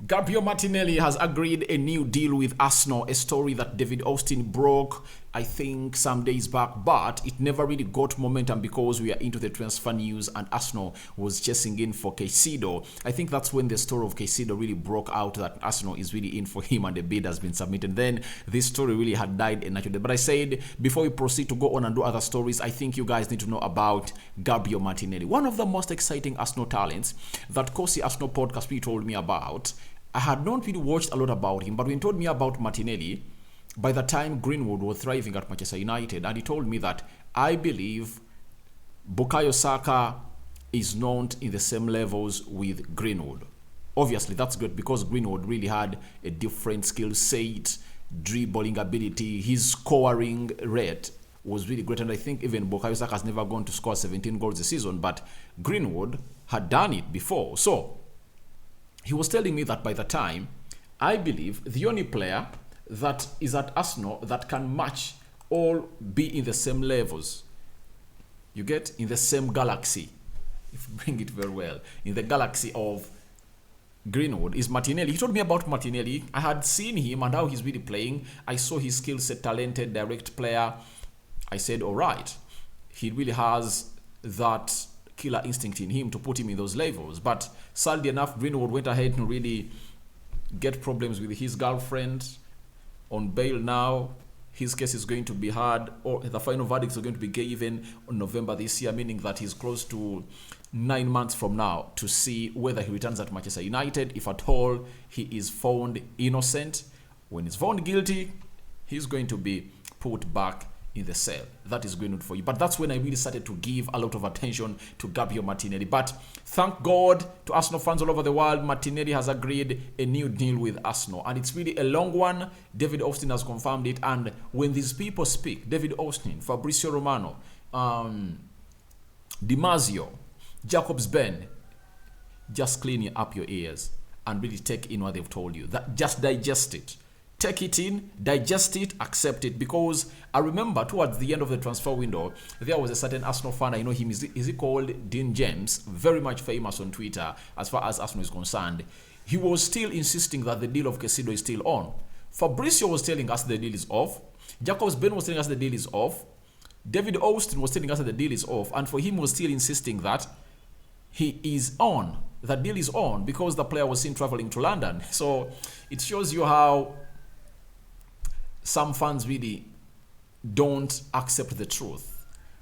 Gabriel Martinelli has agreed a new deal with Arsenal, a story that David Austin broke, I think, some days back, but it never really got momentum because we are into the transfer news and Arsenal was chasing in for Caicedo. I think that's when the story of Caicedo really broke out that Arsenal is really in for him and the bid has been submitted. Then this story really had died a natural death. But I said, before we proceed to go on and do other stories, I think you guys need to know about Gabriel Martinelli, one of the most exciting Arsenal talents that Kosi Arsenal podcast really told me about. I had not really watched a lot about him, but when he told me about Martinelli, by the time Greenwood was thriving at Manchester United, and he told me that I believe Bukayo Saka is not in the same levels with Greenwood. Obviously, that's good because Greenwood really had a different skill set, dribbling ability, his scoring rate was really great, and I think even Bukayo Saka has never gone to score 17 goals a season, but Greenwood had done it before. So he was telling me that by the time, I believe the only player that is at Arsenal that can match or be in the same levels, you get, in the same galaxy, if you bring it very well, in the galaxy of Greenwood, is Martinelli. He told me about Martinelli. I had seen him and how he's really playing. I saw his skill set, talented, direct player. I said, all right, he really has that killer instinct in him to put him in those levels. But sadly enough, Greenwood went ahead and really get problems with his girlfriend on bail now. His case is going to be hard, or the final verdicts are going to be given on November this year, meaning that he's close to 9 months from now to see whether he returns at Manchester United. If at all he is found innocent, when he's found guilty, he's going to be put back in the cell. That is Greenwood for you. But that's when I really started to give a lot of attention to Gabriel Martinelli. But thank God to Arsenal fans all over the world, Martinelli has agreed a new deal with Arsenal. And it's really a long one. David Austin has confirmed it. And when these people speak, David Austin, Fabrizio Romano, Di Marzio, Jacobs Ben, just clean up your ears and really take in what they've told you. That just digest it. Take it in, digest it, accept it. Because I remember towards the end of the transfer window, there was a certain Arsenal fan, I know him, is he called Dean James, very much famous on Twitter as far as Arsenal is concerned. He was still insisting that the deal of Caicedo is still on. Fabrizio was telling us the deal is off. Jacobs Ben was telling us the deal is off. David Austin was telling us that the deal is off. And for him was still insisting that he is on. The deal is on because the player was seen traveling to London. So it shows you how some fans really don't accept the truth.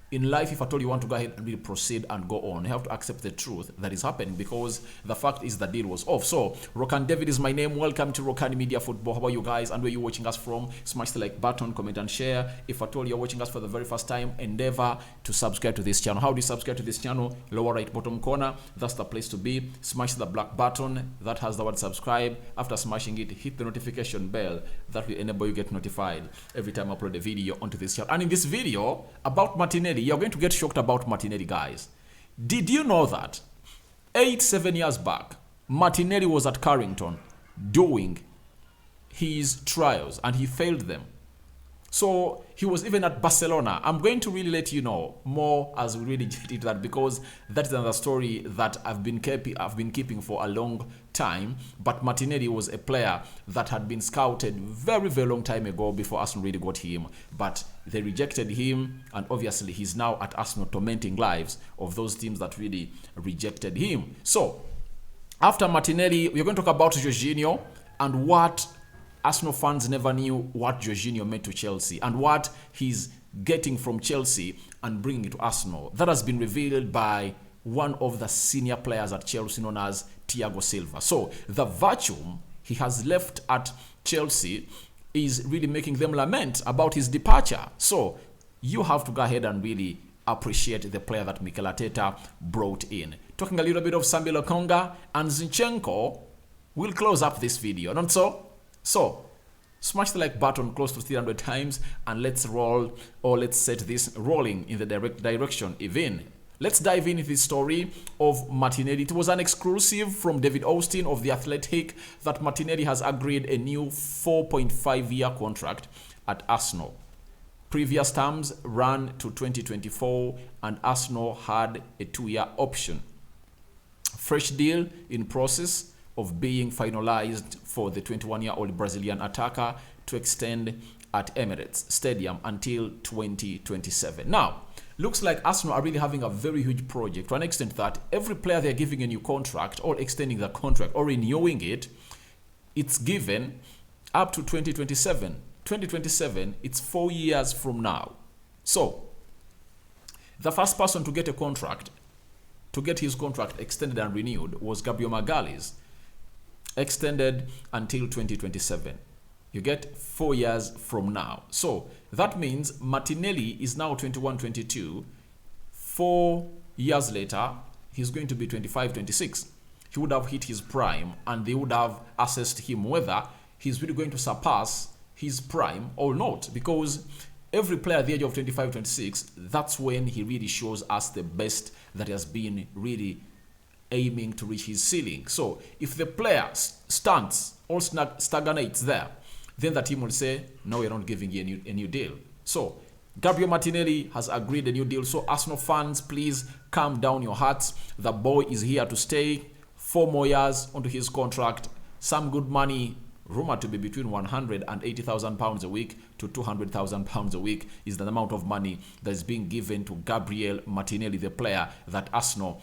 In life, if at all you want to go ahead and really proceed and go on, you have to accept the truth that is happening because the fact is the deal was off. So, Rokani David is my name. Welcome to Rokani Media Football. How about you guys? And where you're watching us from, smash the like button, comment and share. If at all you're watching us for the very first time, endeavor to subscribe to this channel. How do you subscribe to this channel? Lower right bottom corner. That's the place to be. Smash the black button that has the word subscribe. After smashing it, hit the notification bell. That will enable you get notified every time I upload a video onto this channel. And in this video about Martinelli, you're going to get shocked about Martinelli, guys. Did you know that 7 years back, Martinelli was at Carrington doing his trials and he failed them? So he was even at Barcelona. I'm going to really let you know more as we really get into that because that's another story that I've been keeping for a long time. But Martinelli was a player that had been scouted very, very long time ago before Arsenal really got him. But they rejected him, and obviously he's now at Arsenal tormenting lives of those teams that really rejected him. So after Martinelli, we're going to talk about Jorginho and what Arsenal fans never knew what Jorginho meant to Chelsea and what he's getting from Chelsea and bringing it to Arsenal. That has been revealed by one of the senior players at Chelsea known as Thiago Silva. So the vacuum he has left at Chelsea is really making them lament about his departure. So you have to go ahead and really appreciate the player that Mikel Arteta brought in. Talking a little bit of Samuel Lokonga and Zinchenko, we'll close up this video. Not so? So, smash the like button close to 300 times and let's roll, or let's set this rolling in the direction even. Let's dive into the story of Martinelli. It was an exclusive from David Austin of The Athletic that Martinelli has agreed a new 4.5-year contract at Arsenal. Previous terms ran to 2024 and Arsenal had a 2-year option. Fresh deal in process of being finalized for the 21-year-old Brazilian attacker to extend at Emirates Stadium until 2027. Now, looks like Arsenal are really having a very huge project to an extent that every player they're giving a new contract or extending the contract or renewing it, it's given up to 2027. 2027, it's 4 years from now. So, the first person to get a contract, to get his contract extended and renewed was Gabriel Magalhaes, extended until 2027. You get 4 years from now. So that means Martinelli is now 21-22. 4 years later, he's going to be 25-26. He would have hit his prime and they would have assessed him whether he's really going to surpass his prime or not. Because every player at the age of 25-26, that's when he really shows us the best that he has been really aiming to reach his ceiling. So if the player stands or stagnates there, then the team will say, no, we're not giving you a new deal. So Gabriel Martinelli has agreed a new deal. So Arsenal fans, please calm down your hearts. The boy is here to stay. 4 more years onto his contract. Some good money, rumored to be between £180,000 a week to £200,000 a week is the amount of money that is being given to Gabriel Martinelli, the player that Arsenal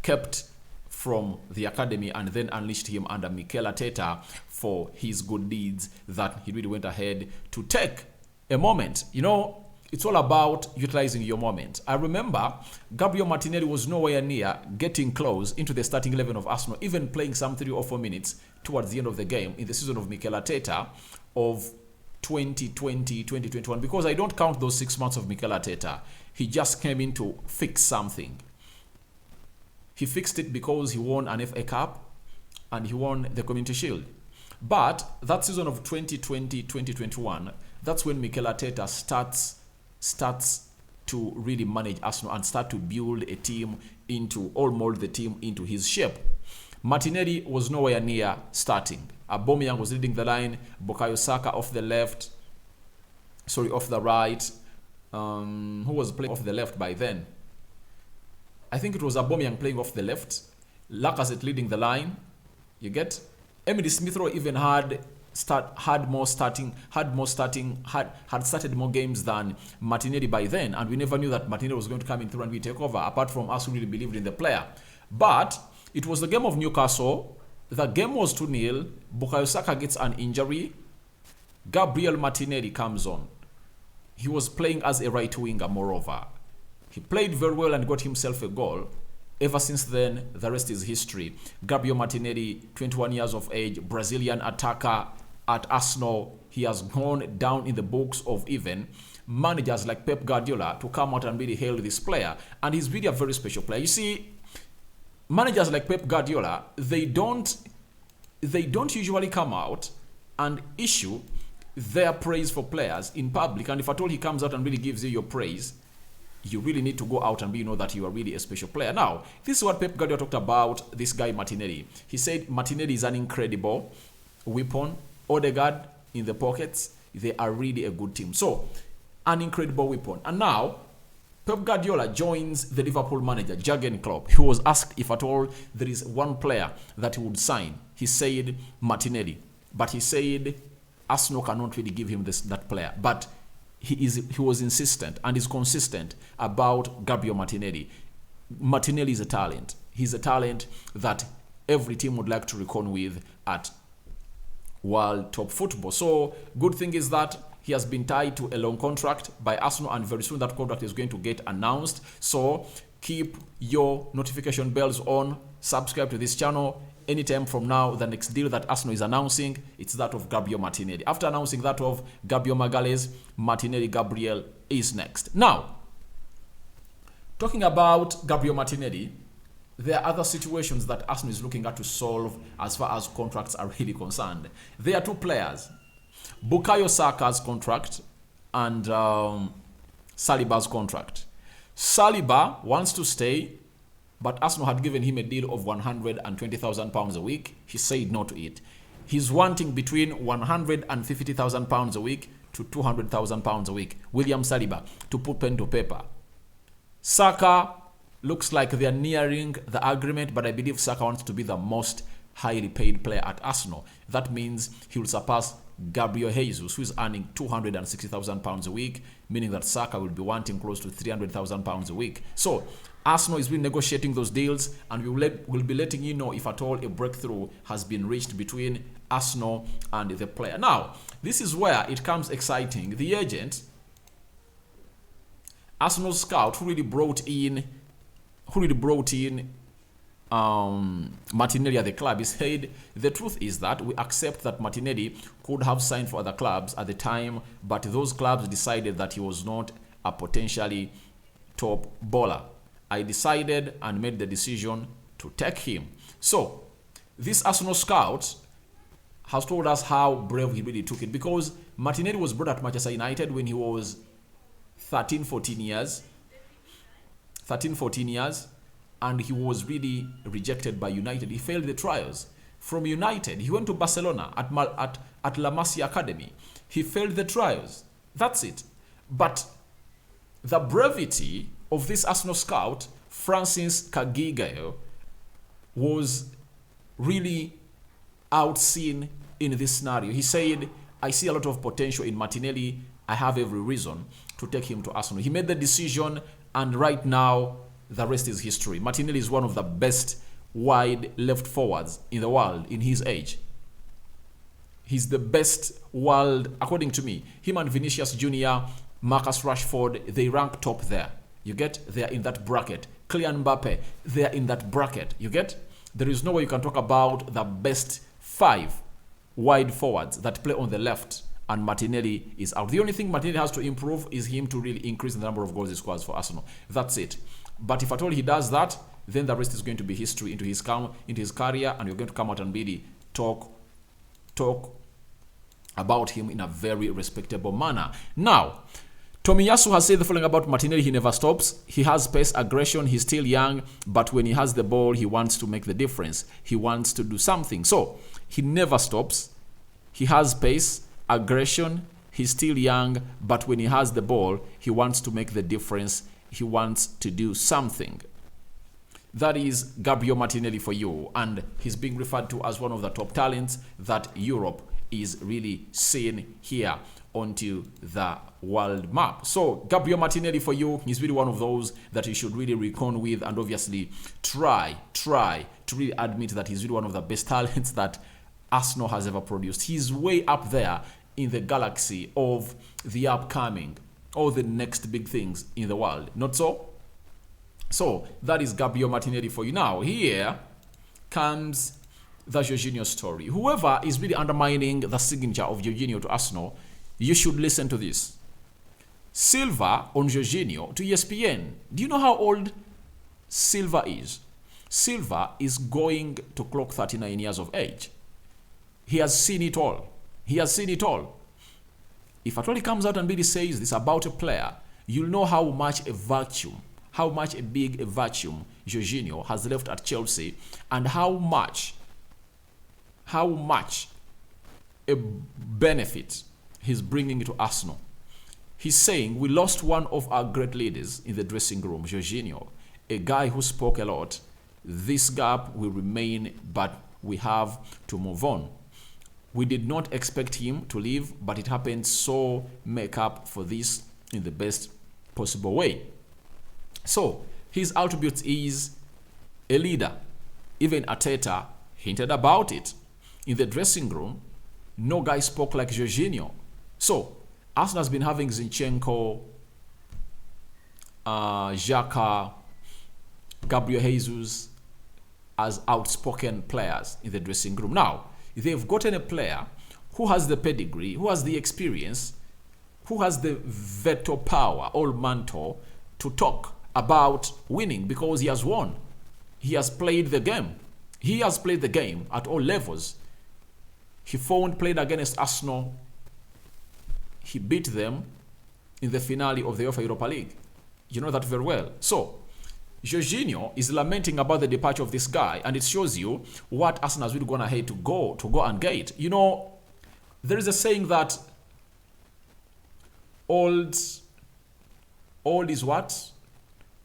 kept from the academy and then unleashed him under Mikel Arteta for his good deeds that he really went ahead to take a moment. You know, it's all about utilizing your moment. I remember Gabriel Martinelli was nowhere near getting close into the starting 11 of Arsenal, even playing some 3 or 4 minutes towards the end of the game in the season of Mikel Arteta of 2020-2021, because I don't count those 6 months of Mikel Arteta. He just came in to fix something. He fixed it because he won an FA Cup and he won the Community Shield. But that season of 2020-2021, that's when Mikel Arteta starts to really manage Arsenal and start to build a team into, or mold the team into his shape. Martinelli was nowhere near starting. Aubameyang was leading the line. Bukayo Saka off the right. Who was playing off the left by then? I think it was Aubameyang playing off the left. Lacazette leading the line. You get? Emily Smith-Rowe even had started more games than Martinelli by then, and we never knew that Martinelli was going to come in through and we take over, apart from us who really believed in the player. But it was the game of Newcastle. The game was 2-0. Bukayo Saka gets an injury. Gabriel Martinelli comes on. He was playing as a right winger, moreover. He played very well and got himself a goal. Ever since then, the rest is history. Gabriel Martinelli, 21 years of age, Brazilian attacker at Arsenal. He has gone down in the books of even managers like Pep Guardiola to come out and really hail this player. And he's really a very special player. You see, managers like Pep Guardiola, they don't usually come out and issue their praise for players in public. And if at all he comes out and really gives you your praise, you really need to go out and know that you are really a special player. Now, this is what Pep Guardiola talked about this guy Martinelli. He said Martinelli is an incredible weapon. Odegaard in the pockets, they are really a good team. So, an incredible weapon. And now, Pep Guardiola joins the Liverpool manager, Jurgen Klopp. He was asked if at all there is one player that he would sign. He said Martinelli. But he said Arsenal cannot really give him that player. But he was insistent and is consistent about Gabriel Martinelli. Martinelli is a talent. He's a talent that every team would like to reckon with at world top football. So good thing is that he has been tied to a long contract by Arsenal, and very soon that contract is going to get announced. So keep your notification bells on. Subscribe to this channel. Anytime from now, the next deal that Arsenal is announcing, it's that of Gabriel Martinelli. After announcing that of Gabriel Magalhaes, Martinelli Gabriel is next. Now, talking about Gabriel Martinelli, there are other situations that Arsenal is looking at to solve as far as contracts are really concerned. There are 2 players, Bukayo Saka's contract and Saliba's contract. Saliba wants to stay, but Arsenal had given him a deal of £120,000 a week. He said no to it. He's wanting between £150,000 a week to £200,000 a week. William Saliba, to put pen to paper. Saka looks like they're nearing the agreement, but I believe Saka wants to be the most highly paid player at Arsenal. That means he will surpass Gabriel Jesus, who is earning £260,000 a week, meaning that Saka will be wanting close to £300,000 a week. So Arsenal is renegotiating those deals, and we'll be letting you know if at all a breakthrough has been reached between Arsenal and the player. Now, this is where it comes exciting. The agent, Arsenal scout, who really brought in Martinelli at the club, he said the truth is that we accept that Martinelli could have signed for other clubs at the time, but those clubs decided that he was not a potentially top bowler. I decided and made the decision to take him. So this Arsenal scout has told us how brave he really took it, because Martinelli was brought at Manchester United when he was 13-14 years, and he was really rejected by United. He failed the trials. From United, he went to Barcelona at La Masia Academy. He failed the trials. That's it. But the brevity of this Arsenal scout, Francis Kagigayo, was really outseen in this scenario. He said, I see a lot of potential in Martinelli. I have every reason to take him to Arsenal. He made the decision, and right now, the rest is history. Martinelli is one of the best wide left forwards in the world in his age. He's the best world, according to me. Him and Vinicius Jr., Marcus Rashford, they rank top there. You get? They're in that bracket. Kylian Mbappe, they're in that bracket. You get? There is no way you can talk about the best 5 wide forwards that play on the left, and Martinelli is out. The only thing Martinelli has to improve is him to really increase the number of goals he scores for Arsenal. That's it. But if at all he does that, then the rest is going to be history into his career, and you're going to come out and really talk about him in a very respectable manner. Now, Tomiyasu has said the following about Martinelli: he never stops. He has pace, aggression. He's still young, but when he has the ball, he wants to make the difference. He wants to do something. So he never stops. He has pace, aggression. He's still young, but when he has the ball, he wants to make the difference. He wants to do something. That is Gabriel Martinelli for you, and he's being referred to as one of the top talents that Europe is really seeing here onto the world map. So Gabriel Martinelli for you, he's really one of those that you should really reckon with, and obviously try to really admit that he's really one of the best talents that Arsenal has ever produced. He's way up there in the galaxy of the upcoming, all the next big things in the world. Not so? So that is Gabriel Martinelli for you. Now here comes the Jorginho story. Whoever is really undermining the signature of Jorginho to Arsenal, you should listen to this. Silva on Jorginho to ESPN. Do you know how old Silva is? Silva is going to clock 39 years of age. He has seen it all. He has seen it all. If at all he comes out and really says this about a player, you'll know how much a vacuum, how much a big a vacuum Jorginho has left at Chelsea, and how much a benefit he's bringing to Arsenal. He's saying, we lost one of our great leaders in the dressing room, Jorginho, a guy who spoke a lot. This gap will remain, but we have to move on. We did not expect him to leave, but it happened, so make up for this in the best possible way. So his attribute is a leader. Even Arteta hinted about it. In the dressing room, no guy spoke like Jorginho. So Arsenal has been having Zinchenko, Xhaka, Gabriel Jesus as outspoken players in the dressing room. Now, they've gotten a player who has the pedigree, who has the experience, who has the veto power, or mantle, to talk about winning, because he has won. He has played the game. He has played the game at all levels. He played against Arsenal. He beat them in the finale of the UEFA Europa League. You know that very well. So, Jorginho is lamenting about the departure of this guy, and it shows you what Arsenal has really gone ahead to go and get. You know, there is a saying that old is what?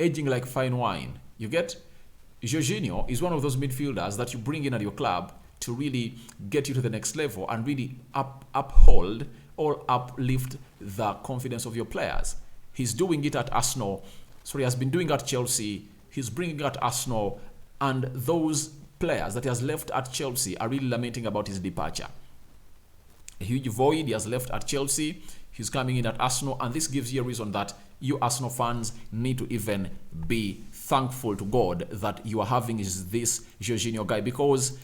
Aging like fine wine. You get? Jorginho is one of those midfielders that you bring in at your club to really get you to the next level and really uphold or uplift the confidence of your players. He's doing it at Arsenal. Sorry, has been doing it at Chelsea. He's bringing it at Arsenal. And those players that he has left at Chelsea are really lamenting about his departure. A huge void he has left at Chelsea. He's coming in at Arsenal. And this gives you a reason that you Arsenal fans need to even be thankful to God that you are having this Jorginho guy, because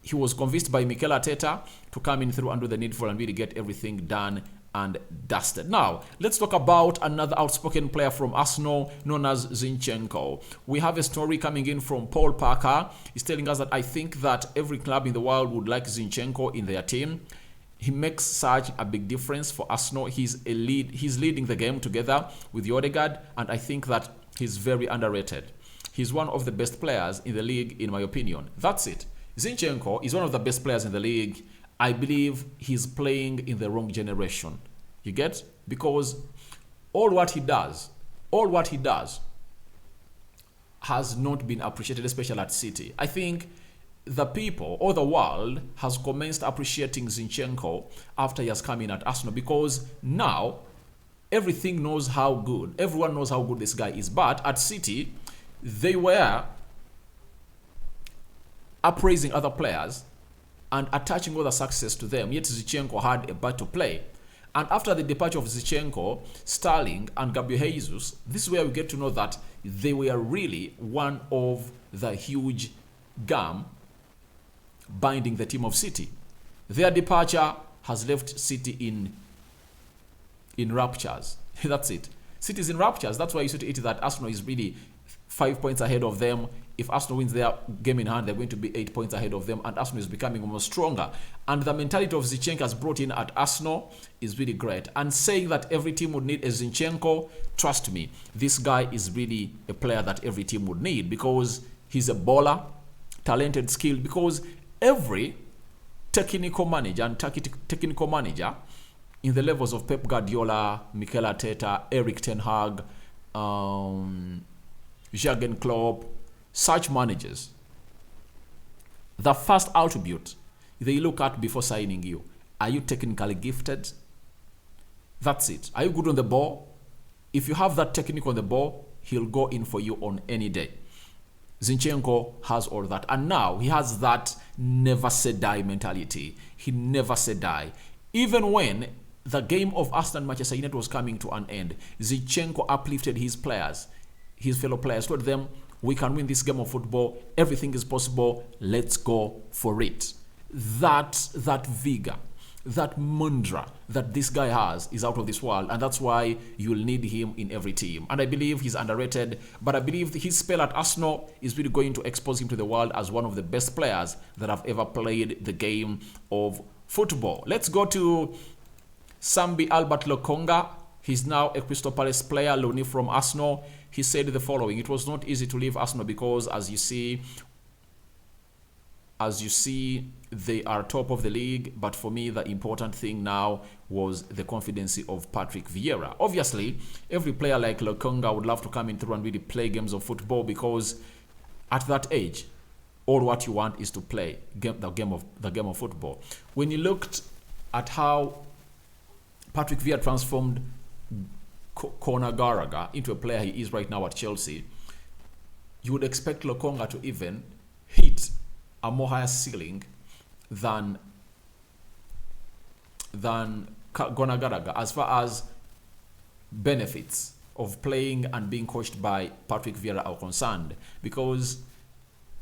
he was convinced by Mikel Arteta to come in through and do the needful and really get everything done and dusted. Now, let's talk about another outspoken player from Arsenal known as Zinchenko. We have a story coming in from Paul Parker. He's telling us that I think that every club in the world would like Zinchenko in their team. He makes such a big difference for Arsenal. He's leading the game together with Odegaard, and I think that he's very underrated. He's one of the best players in the league, in my opinion. That's it. Zinchenko is one of the best players in the league. I believe he's playing in the wrong generation. You get? Because all what he does has not been appreciated, especially at City. I think the people or the world has commenced appreciating Zinchenko after he has come in at Arsenal, because now everyone knows how good this guy is. But at City, they were appraising other players and attaching all the success to them, yet Zinchenko had a part to play. And after the departure of Zinchenko, Sterling and Gabriel Jesus, this is where we get to know that they were really one of the huge gum binding the team of City. Their departure has left City in raptures. That's it. City's in raptures. That's why you see to it that Arsenal is really 5 points ahead of them. If Arsenal wins their game in hand, they're going to be 8 points ahead of them, and Arsenal is becoming almost stronger. And the mentality of Zinchenko has brought in at Arsenal is really great. And saying that every team would need a Zinchenko, trust me, this guy is really a player that every team would need, because he's a baller, talented, skilled, because every technical manager in the levels of Pep Guardiola, Mikel Arteta, Eric Ten Hag, Jurgen Klopp, such managers, the first attribute they look at before signing you: are you technically gifted? That's it. Are you good on the ball? If you have that technique on the ball, he'll go in for you on any day. Zinchenko has all that, and now he has that never say die mentality. He never say die. Even when the game of Arsenal and Manchester United was coming to an end, Zinchenko uplifted his players, his fellow players, told them, we can win this game of football. Everything is possible. Let's go for it. That vigor, that mantra that this guy has is out of this world. And that's why you'll need him in every team. And I believe he's underrated. But I believe his spell at Arsenal is really going to expose him to the world as one of the best players that have ever played the game of football. Let's go to Sambi Albert Lokonga. He's now a Crystal Palace player, loanee from Arsenal. He said the following: it was not easy to leave Arsenal because, as you see, they are top of the league. But for me, the important thing now was the confidence of Patrick Vieira. Obviously, every player like Lokonga would love to come in through and really play games of football, because at that age, all what you want is to play the game of football. When you looked at how Patrick Vieira transformed Conor Gallagher into a player he is right now at Chelsea, you would expect Lokonga to even hit a more higher ceiling than Conor Gallagher as far as benefits of playing and being coached by Patrick Vieira are concerned, because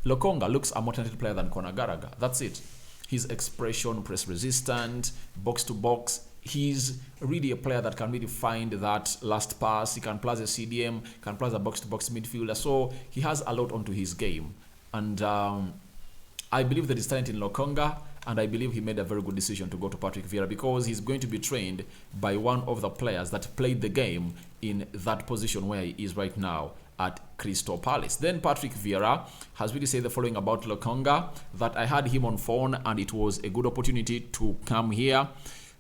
Lokonga looks a more talented player than Conor Gallagher. That's it. His expression, press resistant, box to box. He's really a player that can really find that last pass. He can play as a CDM, can play as a box-to-box midfielder. So he has a lot onto his game. And I believe there is talent in Lokonga, and I believe he made a very good decision to go to Patrick Vieira, because he's going to be trained by one of the players that played the game in that position where he is right now at Crystal Palace. Then Patrick Vieira has really said the following about Lokonga, that I had him on phone and it was a good opportunity to come here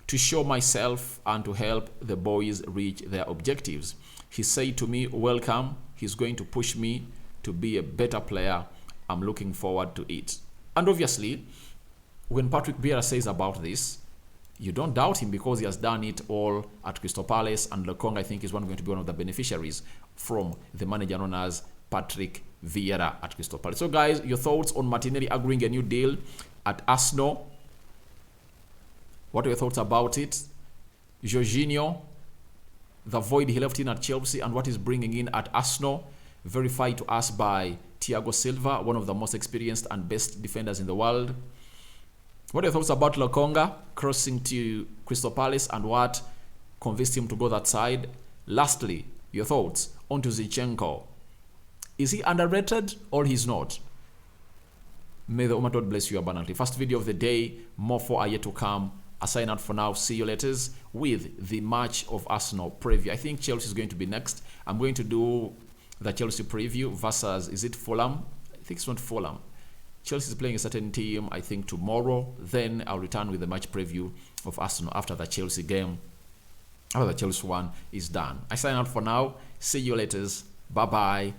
to show myself and to help the boys reach their objectives. He said to me, welcome. He's going to push me to be a better player. I'm looking forward to it. And obviously, when Patrick Vieira says about this, you don't doubt him because he has done it all at Crystal Palace, and Lokonga, I think, is going to be one of the beneficiaries from the manager known as Patrick Vieira at Crystal Palace. So, guys, your thoughts on Martinelli agreeing a new deal at Arsenal? What are your thoughts about it? Jorginho, the void he left in at Chelsea and what he's bringing in at Arsenal, verified to us by Thiago Silva, one of the most experienced and best defenders in the world. What are your thoughts about Lokonga crossing to Crystal Palace and what convinced him to go that side? Lastly, your thoughts on to Zinchenko. Is he underrated or he's not? May the Almighty God bless you abundantly. First video of the day. More for are yet to come. I sign out for now. See you later with the match of Arsenal preview. I think Chelsea is going to be next. I'm going to do the Chelsea preview versus, is it Fulham? I think it's not Fulham. Chelsea is playing a certain team, I think, tomorrow. Then I'll return with the match preview of Arsenal after the Chelsea game. After the Chelsea one is done. I sign out for now. See you later. Bye-bye.